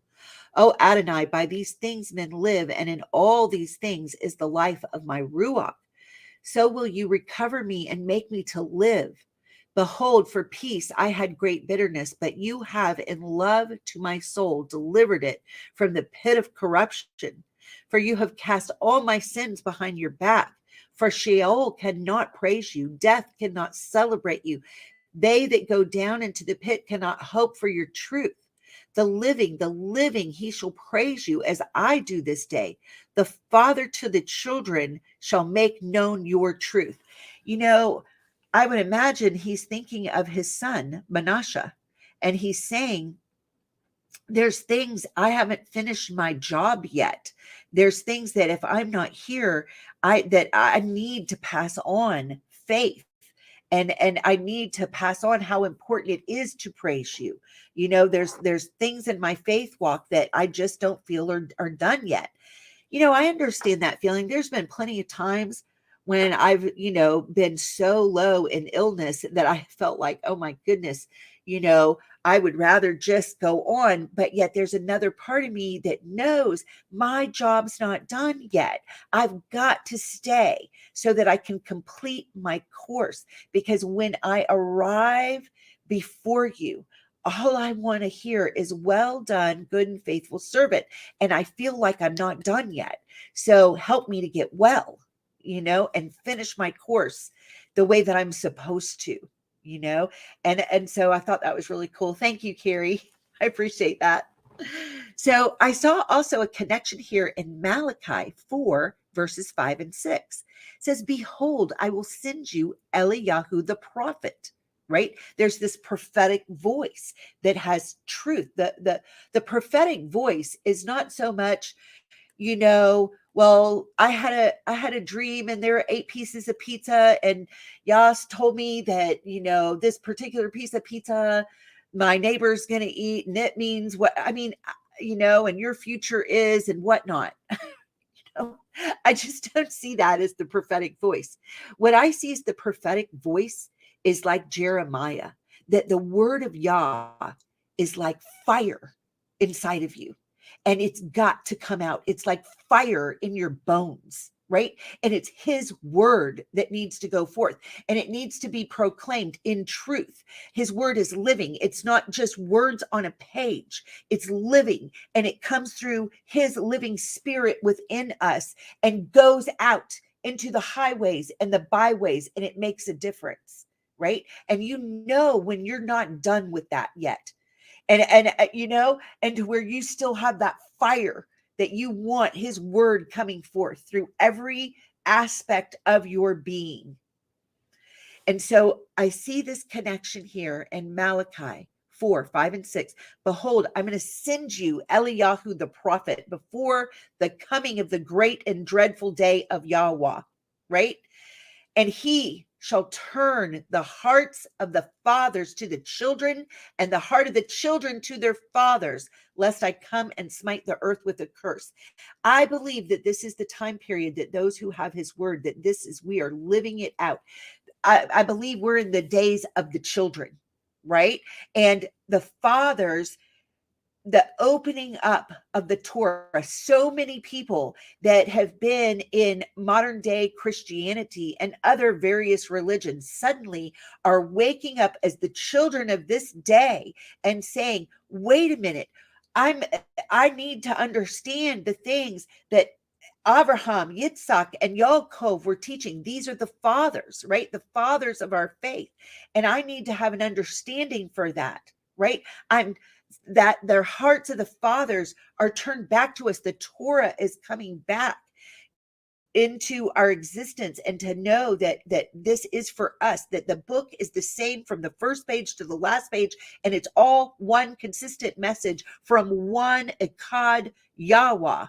Speaker 2: O Adonai, by these things men live, and in all these things is the life of my Ruach. So will you recover me and make me to live. Behold, for peace I had great bitterness, but you have in love to my soul delivered it from the pit of corruption. For you have cast all my sins behind your back. For Sheol cannot praise you, death cannot celebrate you. They that go down into the pit cannot hope for your truth. The living, he shall praise you as I do this day. The father to the children shall make known your truth. I would imagine he's thinking of his son, Manasseh, and he's saying, there's things I haven't finished my job yet. There's things that if I'm not here, I need to pass on faith. And I need to pass on how important it is to praise you. There's things in my faith walk that I just don't feel are done yet. I understand that feeling. There's been plenty of times when I've, been so low in illness that I felt like, oh my goodness, I would rather just go on. But yet there's another part of me that knows my job's not done yet. I've got to stay so that I can complete my course. Because when I arrive before you, all I want to hear is well done, good and faithful servant. And I feel like I'm not done yet. So help me to get well, and finish my course the way that I'm supposed to, and so I thought that was really cool. Thank you, Carrie. I appreciate that. So I saw also a connection here in Malachi 4 verses 5 and 6. It says, behold, I will send you Eliyahu the prophet. Right? There's this prophetic voice that has truth. The prophetic voice is not so much, well, I had a dream and there were 8 pieces of pizza and Yas told me that, this particular piece of pizza, my neighbor's going to eat. And it means what, and your future is and whatnot. I just don't see that as the prophetic voice. What I see as the prophetic voice is like Jeremiah, that the word of Yah is like fire inside of you. And it's got to come out. It's like fire in your bones, right? And it's his word that needs to go forth. And it needs to be proclaimed in truth. His word is living. It's not just words on a page. It's living. And it comes through his living spirit within us and goes out into the highways and the byways. And it makes a difference, right? And when you're not done with that yet. And to where you still have that fire that you want his word coming forth through every aspect of your being. And so I see this connection here in Malachi 4, 5, and 6. Behold, I'm going to send you Eliyahu the prophet before the coming of the great and dreadful day of Yahweh, right? And he shall turn the hearts of the fathers to the children and the heart of the children to their fathers, lest I come and smite the earth with a curse. I believe that this is the time period that those who have his word, we are living it out. I believe we're in the days of the children, right? And the fathers, the opening up of the Torah. So many people that have been in modern day Christianity and other various religions suddenly are waking up as the children of this day and saying, wait a minute, I need to understand the things that Abraham, Yitzhak, and Yaakov were teaching. These are the fathers, right? The fathers of our faith. And I need to have an understanding for that, right? I'm that their hearts of the fathers are turned back to us. The Torah is coming back into our existence, and to know that this is for us, that the book is the same from the first page to the last page, and it's all one consistent message from one Echad Yahweh,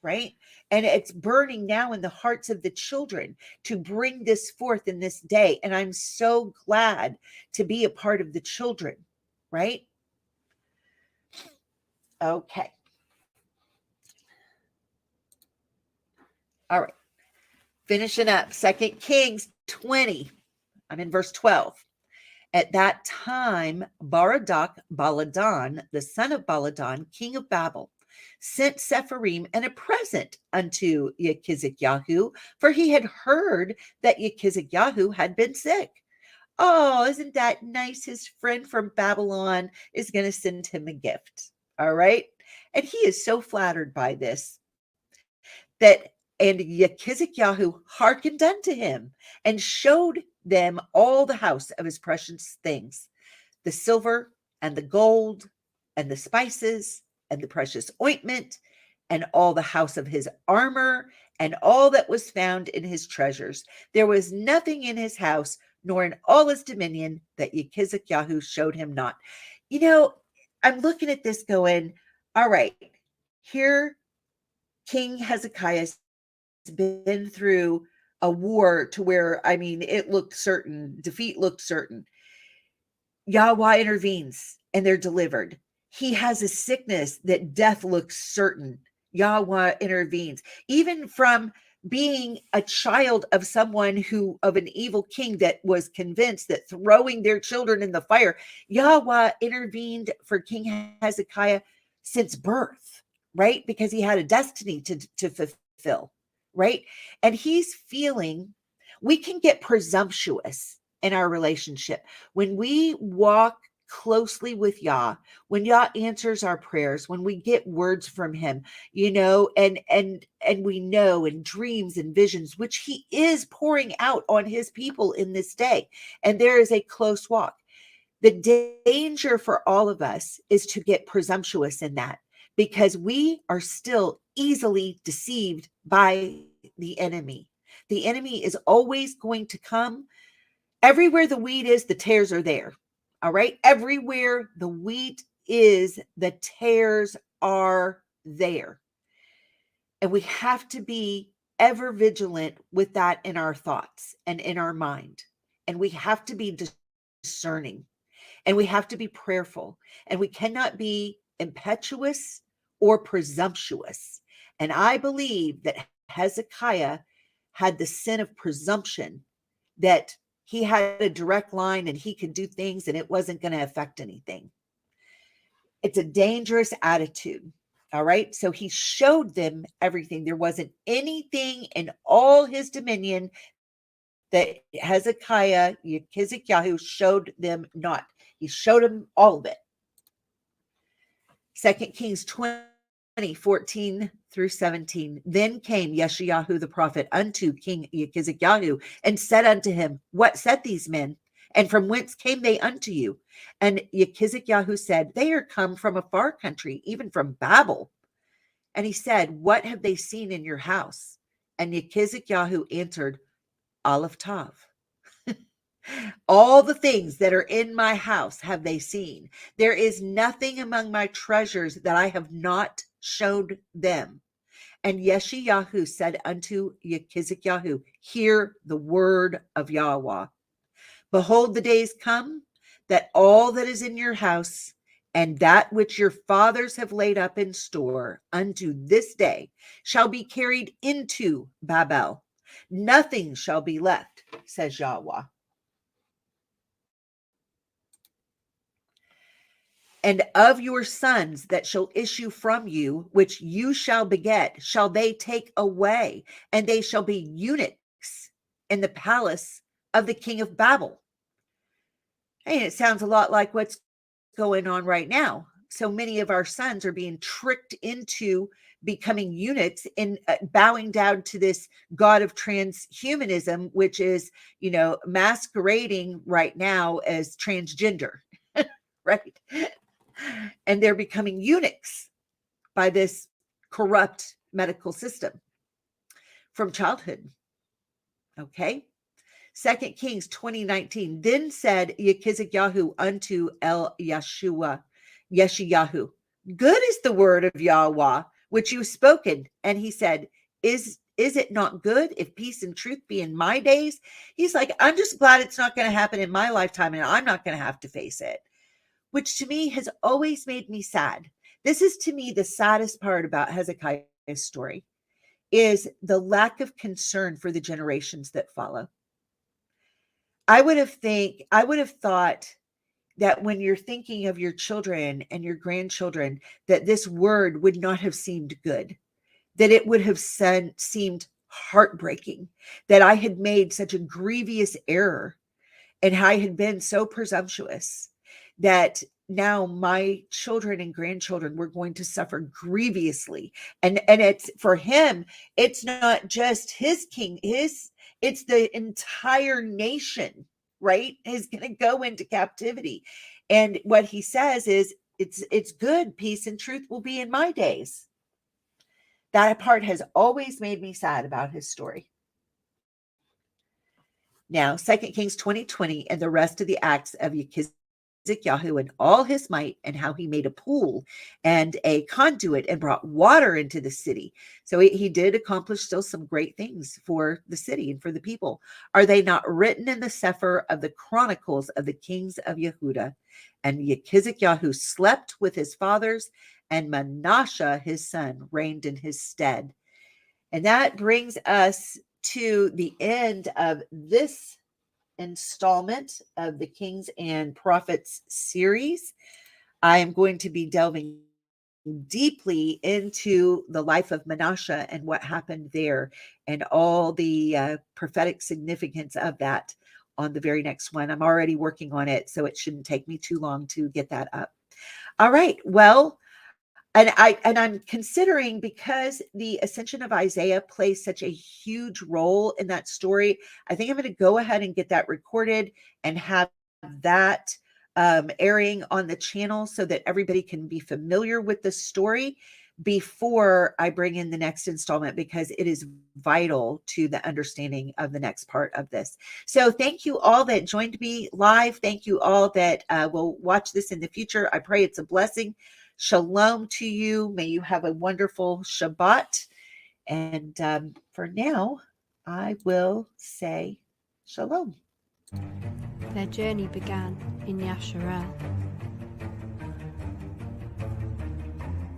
Speaker 2: right? And it's burning now in the hearts of the children to bring this forth in this day. And I'm so glad to be a part of the children, right? Okay. All right. Finishing up 2 Kings 20. I'm in verse 12. At that time, Baladan, the son of Baladan, king of Babel, sent Sepharim and a present unto Hezekiah, for he had heard that Hezekiah had been sick. Oh, isn't that nice? His friend from Babylon is going to send him a gift. All right. And he is so flattered by this and Hezekiah hearkened unto him and showed them all the house of his precious things, the silver and the gold and the spices and the precious ointment and all the house of his armor and all that was found in his treasures. There was nothing in his house nor in all his dominion that Hezekiah showed him not. You know, I'm looking at this going, all right, here King Hezekiah been through a war to where, I mean, it looked certain, defeat looked certain. Yahweh intervenes and they're delivered. He has a sickness that death looks certain. Yahweh intervenes. Even from being a child of someone of an evil king that was convinced that throwing their children in the fire, Yahweh intervened for King Hezekiah since birth, right? Because he had a destiny to fulfill, right? And he's feeling, we can get presumptuous in our relationship. When we walk closely with Yah, when Yah answers our prayers, when we get words from him, you know, and we know in dreams and visions, which he is pouring out on his people in this day, and there is a close walk. The danger for all of us is to get presumptuous in that, because we are still easily deceived by the enemy. The enemy is always going to come. Everywhere the wheat is, the tares are there. All right. Everywhere the wheat is, the tares are there. And we have to be ever vigilant with that in our thoughts and in our mind. And we have to be discerning, and we have to be prayerful, and we cannot be impetuous or presumptuous. And I believe that Hezekiah had the sin of presumption, that he had a direct line and he could do things and it wasn't going to affect anything. It's a dangerous attitude. All right. So he showed them everything. There wasn't anything in all his dominion that Hezekiah showed them not. He showed them all of it. 2 Kings 20:14 through 17. Then came Yeshayahu the prophet unto King Hezekiah and said unto him, What said these men? And from whence came they unto you? And Hezekiah said, They are come from a far country, even from Babel. And he said, What have they seen in your house? And Hezekiah answered, Aleph Tav. All the things that are in my house have they seen. There is nothing among my treasures that I have not showed them. And Yeshayahu said unto Hezekiah, Hear the word of Yahweh. Behold, the days come that all that is in your house and that which your fathers have laid up in store unto this day shall be carried into Babel. Nothing shall be left, says Yahweh. And of your sons that shall issue from you, which you shall beget, shall they take away, and they shall be eunuchs in the palace of the king of Babel. Hey, it sounds a lot like what's going on right now. So many of our sons are being tricked into becoming eunuchs and bowing down to this god of transhumanism, which is, masquerading right now as transgender, right? And they're becoming eunuchs by this corrupt medical system from childhood. Okay. 2 Kings 20:19. Then said Hezekiah unto Yeshayahu, good is the word of Yahweh which you have spoken. And he said, is it not good if peace and truth be in my days? He's like, I'm just glad it's not going to happen in my lifetime and I'm not going to have to face it, which to me has always made me sad. This is to me the saddest part about Hezekiah's story, is the lack of concern for the generations that follow. I would have thought that when you're thinking of your children and your grandchildren, that this word would not have seemed good, that it would have seemed heartbreaking, that I had made such a grievous error and I had been so presumptuous that now my children and grandchildren were going to suffer grievously. And it's for him, it's not just his king, it's the entire nation, right, is going to go into captivity. And what he says is, it's good. Peace and truth will be in my days. That part has always made me sad about his story. Now, 2 Kings 20:20, and the rest of the acts of Hezekiah and all his might, and how he made a pool and a conduit and brought water into the city. So he did accomplish still some great things for the city and for the people. Are they not written in the Cepher of the Chronicles of the kings of Yehuda? And Hezekiah slept with his fathers, and Manasseh his son reigned in his stead. And that brings us to the end of this installment of the Kings and Prophets series. I am going to be delving deeply into the life of Manasseh and what happened there and all the prophetic significance of that on the very next one. I'm already working on it, so it shouldn't take me too long to get that up. All right. Well, and I'm considering, because the ascension of Isaiah plays such a huge role in that story, I think I'm going to go ahead and get that recorded and have that airing on the channel so that everybody can be familiar with the story before I bring in the next installment, because it is vital to the understanding of the next part of this. So thank you all that joined me live. Thank you all that will watch this in the future. I pray it's a blessing. Shalom to you. May you have a wonderful Shabbat. And for now, I will say shalom.
Speaker 1: Their journey began in Yasharel,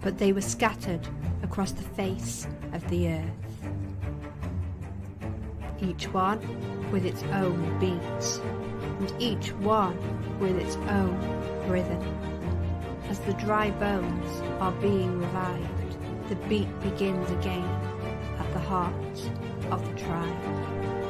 Speaker 1: but they were scattered across the face of the earth, each one with its own beat, and each one with its own rhythm. As the dry bones are being revived, the beat begins again at the heart of the tribe.